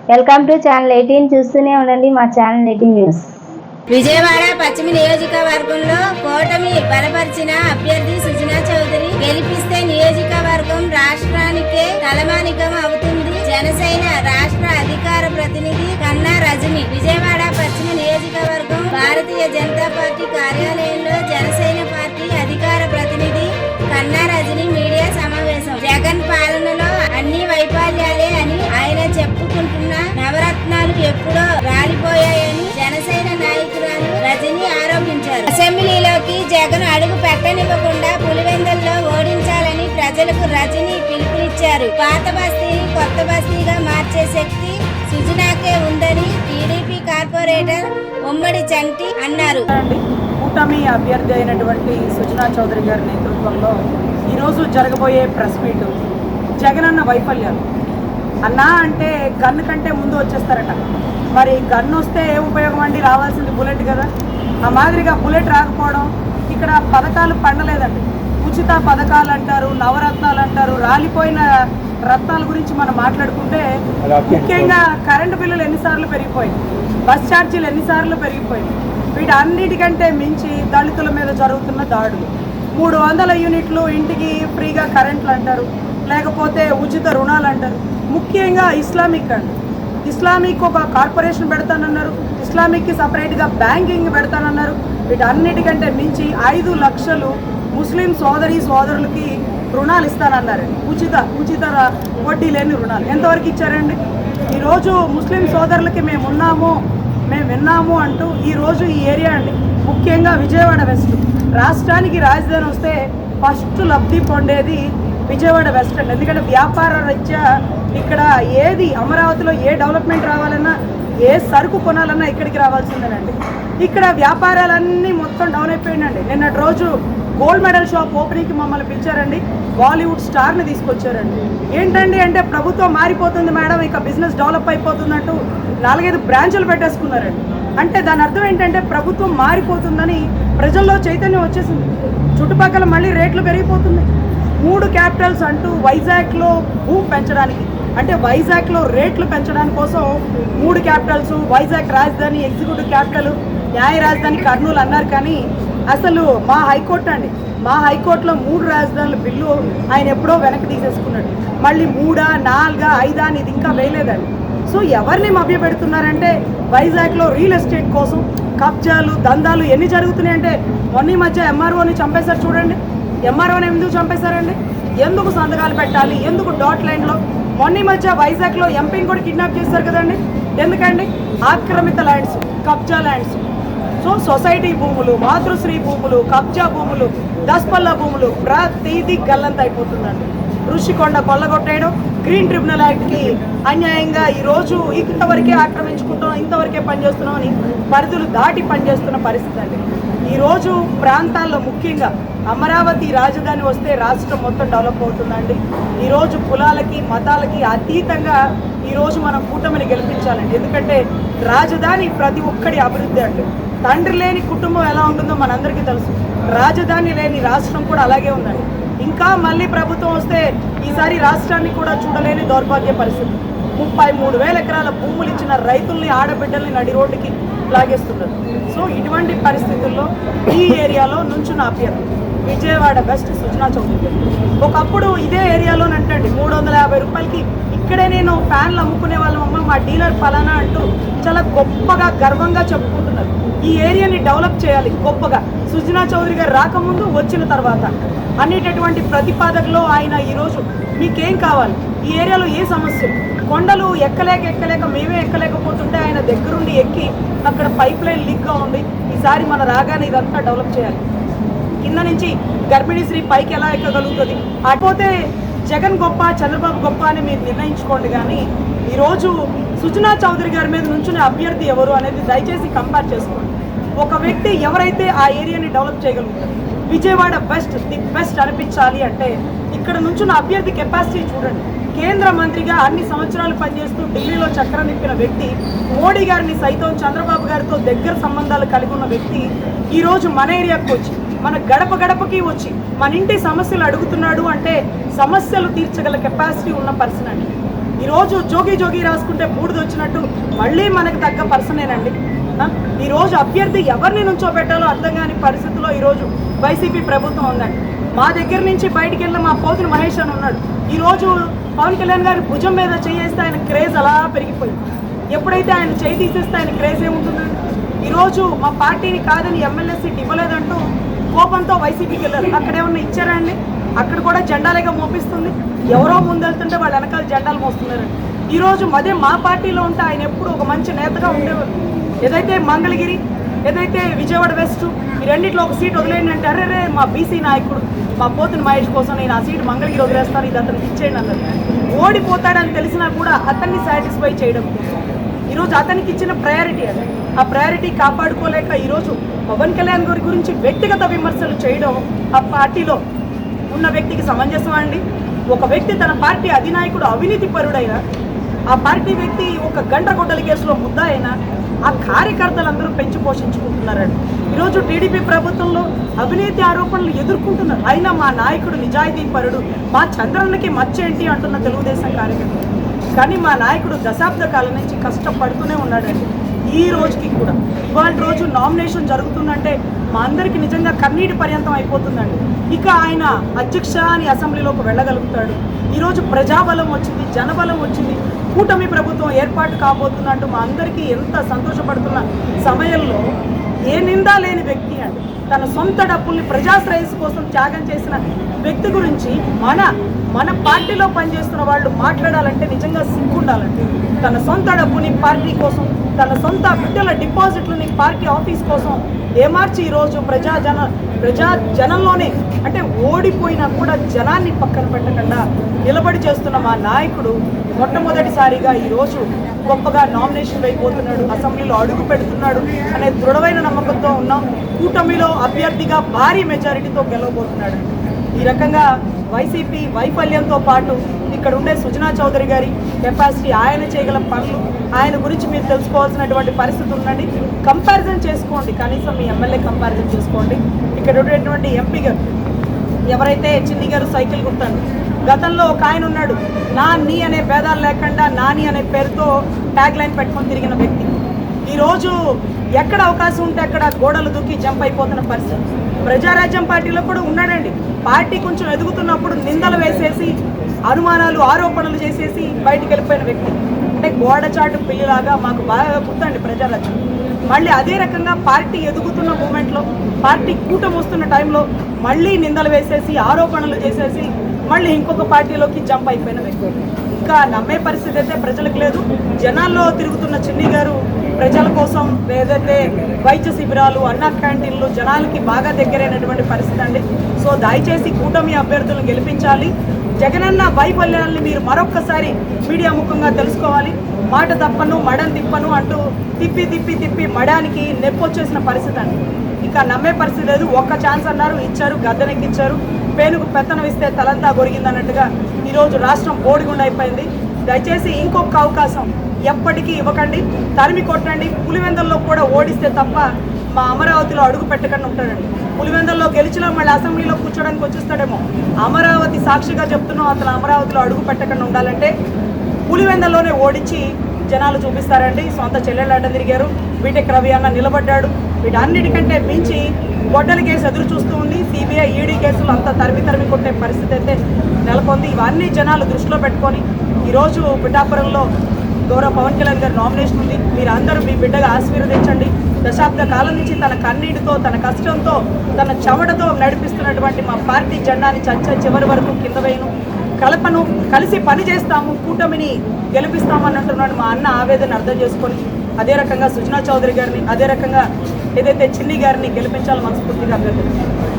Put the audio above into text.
Welcome to channel 18 చూస్తూనే ఉండండి మా ఛానల్ 18 న్యూస్. విజయవాడ పశ్చిమ నియోజకవర్గంలో కూటమి బలపరిచిన అభ్యర్థి సుజనా చౌదరి గెలిపిస్తే నియోజకవర్గం రాష్ట్రానికే తలమానికం అవుతుంది. జనసేన రాష్ట్ర అధికార ప్రతినిధి కన్నా రజని విజయవాడ పశ్చిమ నియోజకవర్గం భారతీయ జనతా పార్టీ కార్యాలయంలో జనసేన పార్టీ అధికార ప్రతినిధి కన్నా రజని మీడియా సమావేశం. జగన్ పాలనలో అన్ని వైఫల్యాలే అని ఆయన చెప్పుకుంటున్న నవరత్నాలు ఎప్పుడో రాలిపోయాయని జనసేన నాయకురాలు రజని ఆరోపించారు. అసెంబ్లీలోకి జగన్ అడుగు పెట్టనివ్వకుండా పులివెందుల్లో ఓడించాలని ప్రజలకు రజని పిలుపునిచ్చారు. పాత బస్తీని కొత్త బస్తీగా మార్చే శక్తి సుజనాకే ఉందని టీడీపీ కార్పొరేటర్ ఉమ్మడి చంటి అన్నారు. కూటమి అభ్యర్థి అయినటువంటి సుజనా చౌదరి గారి నేతృత్వంలో ఈరోజు జరగబోయే ప్రెస్ మీట్ జగన్ అన్న వైఫల్యాలు. అన్నా అంటే గన్ను కంటే ముందు వచ్చేస్తారట. మరి గన్ను వస్తే ఏ ఉపయోగం అండి? రావాల్సింది బుల్లెట్ కదా. ఆ మాదిరిగా బుల్లెట్ రాకపోవడం, ఇక్కడ పథకాలు పండలేదండి. ఉచిత పథకాలు అంటారు, నవరత్నాలు అంటారు. రాలిపోయిన రత్నాల గురించి మనం మాట్లాడుకుంటే ముఖ్యంగా కరెంటు బిల్లులు ఎన్నిసార్లు పెరిగిపోయింది, బస్ ఛార్జీలు ఎన్నిసార్లు పెరిగిపోయింది. వీటన్నిటికంటే మించి దళితుల మీద జరుగుతున్న దాడులు. 300 యూనిట్లు ఇంటికి ఫ్రీగా కరెంట్లు అంటారు, లేకపోతే ఉచిత రుణాలు అంటారు. ముఖ్యంగా ఇస్లామిక్ అండి. ఇస్లామిక్ ఒక కార్పొరేషన్ పెడతానన్నారు, ఇస్లామిక్కి సపరేట్గా బ్యాంకింగ్ పెడతానన్నారు. వీటన్నిటికంటే మించి 5 లక్షలు ముస్లిం సోదరులకి రుణాలు ఇస్తానన్నారు. ఉచిత వడ్డీ లేని రుణాలు ఎంతవరకు ఇచ్చారండి? ఈరోజు ముస్లిం సోదరులకి మేము విన్నాము అంటూ ఈరోజు ఈ ఏరియా అండి, ముఖ్యంగా విజయవాడ వెస్ట్ రాష్ట్రానికి రాజధాని వస్తే ఫస్ట్ లబ్ధి పొందేది విజయవాడ వెస్ట్ అండి. ఎందుకంటే వ్యాపార రీత్యా ఇక్కడ ఏది అమరావతిలో ఏ డెవలప్మెంట్ రావాలన్నా, ఏ సరుకు కొనాలన్నా ఇక్కడికి రావాల్సిందేనండి. ఇక్కడ వ్యాపారాలన్నీ మొత్తం డౌన్ అయిపోయిందండి. నిన్నటి రోజు గోల్డ్ మెడల్ షాప్ ఓపెనింగ్కి మమ్మల్ని పిలిచారండి. బాలీవుడ్ స్టార్ని తీసుకొచ్చారండి. ఏంటండి అంటే ప్రభుత్వం మారిపోతుంది మేడం, ఇక బిజినెస్ డెవలప్ అయిపోతుందంటూ 4-5 బ్రాంచులు పెట్టేసుకున్నారండి. అంటే దాని అర్థం ఏంటంటే ప్రభుత్వం మారిపోతుందని ప్రజల్లో చైతన్యం వచ్చేసింది. చుట్టుపక్కల మళ్ళీ రేట్లు పెరిగిపోతున్నాయి. 3 క్యాపిటల్స్ అంటూ వైజాగ్లో భూమి పెంచడానికి, అంటే వైజాగ్లో రేట్లు పెంచడానికి కోసం 3 క్యాపిటల్స్, వైజాగ్ రాజధాని, ఎగ్జిక్యూటివ్ క్యాపిటల్, న్యాయ రాజధాని కర్నూలు అన్నారు. కానీ అసలు మా హైకోర్టులో 3 రాజధానుల బిల్లు ఆయన ఎప్పుడో వెనక్కి తీసేసుకున్నాడు. మళ్ళీ 3, 4, 5 అని ఇది ఇంకా వేయలేదండి. సో ఎవరిని మభ్యపెడుతున్నారంటే వైజాగ్లో రియల్ ఎస్టేట్ కోసం కబ్జాలు, దందాలు ఎన్ని జరుగుతున్నాయంటే మొన్న మధ్య ఎంఆర్ఓని చంపేశారు చూడండి. ఎంఆర్ఓని ఎందుకు చంపేశారండి? ఎందుకు సంతకాలు పెట్టాలి, ఎందుకు డాట్ లైన్లో? మొన్న మధ్య వైజాగ్లో ఎంపీని కూడా కిడ్నాప్ చేశారు కదండి. ఎందుకండి? ఆక్రమిత ల్యాండ్స్, కబ్జా ల్యాండ్స్. సో సొసైటీ భూములు, మాతృశ్రీ భూములు, కబ్జా భూములు, దస్పల్ల భూములు ప్రతిదీ గల్లంత అయిపోతుందండి. ఋషికొండ కొల్లగొట్టేయడం, గ్రీన్ ట్రిబ్యునల్ యాక్ట్కి అన్యాయంగా ఈరోజు ఇంతవరకే ఆక్రమించుకుంటున్నాం, ఇంతవరకే పనిచేస్తున్నాం అని పరిధులు దాటి పనిచేస్తున్న పరిస్థితి అండి. ఈరోజు ప్రాంతాల్లో ముఖ్యంగా అమరావతి రాజధాని వస్తే రాష్ట్రం మొత్తం డెవలప్ అవుతుందండి. ఈరోజు కులాలకి మతాలకి అతీతంగా ఈరోజు మనం కూటమిని గెలిపించాలండి. ఎందుకంటే రాజధాని ప్రతి ఒక్కడి అభివృద్ధి అండి. తండ్రి లేని కుటుంబం ఎలా ఉంటుందో మనందరికీ తెలుసు. రాజధాని లేని రాష్ట్రం కూడా అలాగే ఉందండి. ఇంకా మళ్ళీ ప్రభుత్వం వస్తే ఈసారి రాష్ట్రాన్ని కూడా చూడలేని దౌర్భాగ్య పరిస్థితి. 33,000 ఎకరాల భూములు ఇచ్చిన రైతుల్ని, ఆడబిడ్డల్ని నడి రోడ్డుకి లాగేస్తున్నారు. సో ఇటువంటి పరిస్థితుల్లో ఈ ఏరియాలో నుంచున్న అభ్యర్థి విజయవాడ వెస్ట్ సుజనా చౌదరి. ఒకప్పుడు ఇదే ఏరియాలోనంటండి 350 రూపాయలకి ఇక్కడే నేను ఫ్యాన్లు అమ్ముకునే వాళ్ళ మా డీలర్ ఫలానా అంటూ చాలా గొప్పగా గర్వంగా చెప్పుకుంటున్నారు. ఈ ఏరియాని డెవలప్ చేయాలి గొప్పగా. సుజనా చౌదరి గారు రాకముందు, వచ్చిన తర్వాత అనేటటువంటి ప్రతిపాదనలో ఆయన ఈరోజు మీకేం కావాలి, ఈ ఏరియాలో ఏ సమస్య, కొండలు ఎక్కలేక మేమే ఎక్కలేకపోతుంటే ఆయన దగ్గరుండి ఎక్కి అక్కడ పైప్ లైన్ లీక్గా ఉంది, ఈసారి మన రాగానే ఇదంతా డెవలప్ చేయాలి. కింద నుంచి గర్భిణీ స్త్రీ పైకి ఎలా ఎక్కగలుగుతుంది? అటుపోతే జగన్ గొప్ప, చంద్రబాబు గొప్ప అని మీరు నిర్ణయించుకోండి. కానీ ఈరోజు సుజనా చౌదరి గారి మీద నుంచునే అభ్యర్థి ఎవరు అనేది దయచేసి కంపేర్ చేసుకోండి. ఒక వ్యక్తి ఎవరైతే ఆ ఏరియాని డెవలప్ చేయగలుగుతారు, విజయవాడ ది బెస్ట్ అనిపించాలి అంటే ఇక్కడ నుంచున్న అభ్యర్థి కెపాసిటీ చూడండి. కేంద్ర మంత్రిగా అన్ని సంవత్సరాలు పనిచేస్తూ ఢిల్లీలో చక్రం తిప్పిన వ్యక్తి, మోడీ గారిని సైతం చంద్రబాబు గారితో దగ్గర సంబంధాలు కలిగి ఉన్న వ్యక్తి ఈరోజు మన ఏరియాకు వచ్చి, మన గడపకి వచ్చి మన ఇంటి సమస్యలు అడుగుతున్నాడు అంటే సమస్యలు తీర్చగల కెపాసిటీ ఉన్న పర్సన్ అండి. ఈరోజు జోగి రాసుకుంటే బూడిద వచ్చినట్టు మళ్ళీ మనకు తగ్గ పర్సనేనండి. ఈరోజు అభ్యర్థి ఎవరిని నుంచోబెట్టాలో అర్థం కాని పరిస్థితిలో ఈరోజు వైసీపీ ప్రభుత్వం ఉందండి. మా దగ్గర నుంచి బయటికి వెళ్ళిన మా పోతుని మహేష్ అని ఉన్నాడు. ఈరోజు పవన్ కళ్యాణ్ గారి భుజం మీద చేయేస్తే ఆయన క్రేజ్ అలా పెరిగిపోయింది. ఎప్పుడైతే ఆయన చేయి తీసేస్తే ఆయన క్రేజ్ ఏముంటుందండి? ఈరోజు మా పార్టీని కాదని ఎమ్మెల్యే సీట్ ఇవ్వలేదంటూ కోపంతో వైసీపీకి వెళ్ళారు. అక్కడేమన్నా ఇచ్చారా అండి? అక్కడ కూడా జెండాలేగా మోపిస్తుంది. ఎవరో ముందెళ్తుంటే వాళ్ళు వెనకాల జెండాలు మోస్తున్నారండి. ఈరోజు అదే మా పార్టీలో ఉంటే ఆయన ఎప్పుడు ఒక మంచి నేతగా ఉండేవారు. ఏదైతే మంగళగిరి, ఏదైతే విజయవాడ వెస్ట్, ఈ రెండింటిలో ఒక సీట్ వదిలేయండి అంటే అరే మా బీసీ నాయకుడు మా పోతుని మహేష్ కోసం నేను ఆ సీట్ మంగళగిరి వదిలేస్తాను, ఇది అతనికి ఇచ్చేయండి అన్నారు. ఓడిపోతాడని తెలిసినా కూడా అతన్ని సాటిస్ఫై చేయడం కోసం ఈరోజు అతనికి ఇచ్చిన ప్రయారిటీ అది. ఆ ప్రయారిటీ కాపాడుకోలేక ఈరోజు పవన్ కళ్యాణ్ గారి గురించి వ్యక్తిగత విమర్శలు చేయడం ఆ పార్టీలో ఉన్న వ్యక్తికి సమంజసమా అండి? ఒక వ్యక్తి తన పార్టీ అధినాయకుడు అవినీతి పరుడైనా, ఆ పార్టీ వ్యక్తి ఒక గండ్రగొడ్డలి కేసులో ముద్దాయినా ఆ కార్యకర్తలందరూ పెంచి పోషించుకుంటున్నారండి. ఈరోజు టీడీపీ ప్రభుత్వంలో అవినీతి ఆరోపణలు ఎదుర్కొంటున్నారు. అయినా మా నాయకుడు నిజాయితీ పరుడు, మా చంద్రన్నకి మచ్చేంటి అంటున్న తెలుగుదేశం కార్యకర్త. కానీ మా నాయకుడు దశాబ్ద కాలం నుంచి కష్టపడుతూనే ఉన్నాడండి. ఈ రోజుకి కూడా ఇవాళ రోజు నామినేషన్ జరుగుతుందంటే మా అందరికీ నిజంగా కన్నీటి పర్యంతం అయిపోతుందండి. ఇక ఆయన అధ్యక్ష అని అసెంబ్లీలోకి వెళ్ళగలుగుతాడు. ఈరోజు ప్రజాబలం వచ్చింది, జనబలం వచ్చింది, కూటమి ప్రభుత్వం ఏర్పాటు కాబోతున్నట్టు మా అందరికీ ఎంత సంతోషపడుతున్న సమయంలో ఏ నిందా లేని వ్యక్తి అండి, తన సొంత డబ్బుల్ని ప్రజాశ్రేయస్సు కోసం త్యాగం చేసిన వ్యక్తి గురించి మన పార్టీలో పనిచేస్తున్న వాళ్ళు మాట్లాడాలంటే నిజంగా సిగ్గుండాలండి. తన సొంత డబ్బుని పార్టీ కోసం, తన సొంత బిడ్డల డిపాజిట్లని పార్టీ ఆఫీస్ కోసం ఏమార్చి ఈరోజు జనంలోనే అంటే ఓడిపోయినా కూడా జనాన్ని పక్కన పెట్టకుండా నిలబడి చేస్తున్న మా నాయకుడు మొట్టమొదటిసారిగా ఈరోజు గొప్పగా నామినేషన్ అయిపోతున్నాడు, అసెంబ్లీలో అడుగు పెడుతున్నాడు అనే దృఢమైన నమ్మకంతో ఉన్నాం. కూటమిలో అభ్యర్థిగా భారీ మెజారిటీతో గెలవబోతున్నాడు. ఈ రకంగా వైసీపీ వైఫల్యంతో పాటు ఇక్కడ ఉండే సుజనా చౌదరి గారి కెపాసిటీ, ఆయన చేయగల పనులు, ఆయన గురించి మీరు తెలుసుకోవాల్సినటువంటి పరిస్థితి ఉందండి. కంపారిజన్ చేసుకోండి, కనీసం మీ ఎమ్మెల్యే కంపారిజన్ చేసుకోండి. ఇక్కడ ఉండేటువంటి ఎంపీ గారు ఎవరైతే చిన్ని గారు సైకిల్ గుర్తాను, గతంలో ఒక ఆయన ఉన్నాడు, నీ అనే భేదాలు లేకుండా నాని అనే పేరుతో ట్యాగ్ లైన్ పెట్టుకొని తిరిగిన వ్యక్తి. ఈరోజు ఎక్కడ అవకాశం ఉంటే అక్కడ గోడలు దూకి జంప్ అయిపోతున్న పరిస్థితి. ప్రజారాజ్యం పార్టీలో కూడా ఉన్నాడండి. పార్టీ కొంచెం ఎదుగుతున్నప్పుడు నిందలు వేసేసి అనుమానాలు ఆరోపణలు చేసేసి బయటికి వెళ్ళిపోయిన వ్యక్తి. అంటే గోడచాటు పిల్లిలాగా మాకు బాగా గుర్తండి ప్రజారాజ్యం. మళ్ళీ అదే రకంగా పార్టీ ఎదుగుతున్న మూమెంట్లో, పార్టీ కూటమి వస్తున్న టైంలో మళ్ళీ నిందలు వేసేసి ఆరోపణలు చేసేసి మళ్ళీ ఇంకొక పార్టీలోకి జంప్ అయిపోయిన వ్యక్తి. ఇంకా నమ్మే పరిస్థితి అయితే ప్రజలకు లేదు. జనాల్లో తిరుగుతున్న చిన్ని గారు ప్రజల కోసం ఏదైతే వైద్య శిబిరాలు, అన్నా క్యాంటీన్లు జనాలకి బాగా దగ్గరైనటువంటి పరిస్థితి అండి. సో దయచేసి కూటమి అభ్యర్థులను గెలిపించాలి. జగనన్న వైఫల్యాన్ని మీరు మరొక్కసారి మీడియా ముఖంగా తెలుసుకోవాలి. మాట తప్పను మడని తిప్పను అంటూ తిప్పి మడానికి నొప్పి వచ్చేసిన పరిస్థితి అండి. ఇంకా నమ్మే పరిస్థితి లేదు. ఒక్క ఛాన్స్ అన్నారు, ఇచ్చారు, గద్దెనెక్కిచ్చారు. పేనుకు పెత్తనం ఇస్తే తలంతా గొరిగింది అన్నట్టుగా ఈరోజు రాష్ట్రం బోడిగుండ అయిపోయింది. దయచేసి ఇంకొక అవకాశం ఎప్పటికీ ఇవ్వకండి, తరిమి కొట్టండి. పులివెందుల్లో కూడా ఓడిస్తే తప్ప మా అమరావతిలో అడుగు పెట్టకుండా ఉంటాడండి. పులివెందుల్లో గెలిచినా మళ్ళీ అసెంబ్లీలో కూర్చోడానికి వచ్చేస్తాడేమో. అమరావతి సాక్షిగా చెప్తున్నాం, అతను అమరావతిలో అడుగు పెట్టకుండా ఉండాలంటే పులివెందుల్లోనే ఓడించి జనాలు చూపిస్తారండి. సొంత చెల్లెళ్ళు అడ్డం తిరిగారు, బీటెక్ రవి అన్న నిలబడ్డాడు. వీటన్నిటికంటే మించి గొడ్డలి కేసు ఎదురు చూస్తూ ఉంది. సిబిఐ ఈడీ కేసులు అంతా తరిమి కొట్టే పరిస్థితి అయితే నెలకొంది. ఇవన్నీ జనాలు దృష్టిలో పెట్టుకొని ఈరోజు పిఠాపురంలో గౌరవ పవన్ కళ్యాణ్ గారి నామినేషన్ ఉంది. మీరు అందరూ మీ బిడ్డగా ఆశీర్వదించండి. దశాబ్ద కాలం నుంచి తన కన్నీటితో, తన కష్టంతో, తన చెమటతో నడిపిస్తున్నటువంటి మా పార్టీ జెండాని చివరి వరకు కింద వేయను, కలపను, కలిసి పని చేస్తాము, కూటమిని గెలిపిస్తామని అంటున్నాడు. మా అన్న ఆవేదన అర్థం చేసుకొని అదే రకంగా సుజనా చౌదరి గారిని, అదే రకంగా ఏదైతే చిన్ని గారిని గెలిపించాలో మనస్ఫూర్తిగా అభ్యర్థిస్తున్నాం.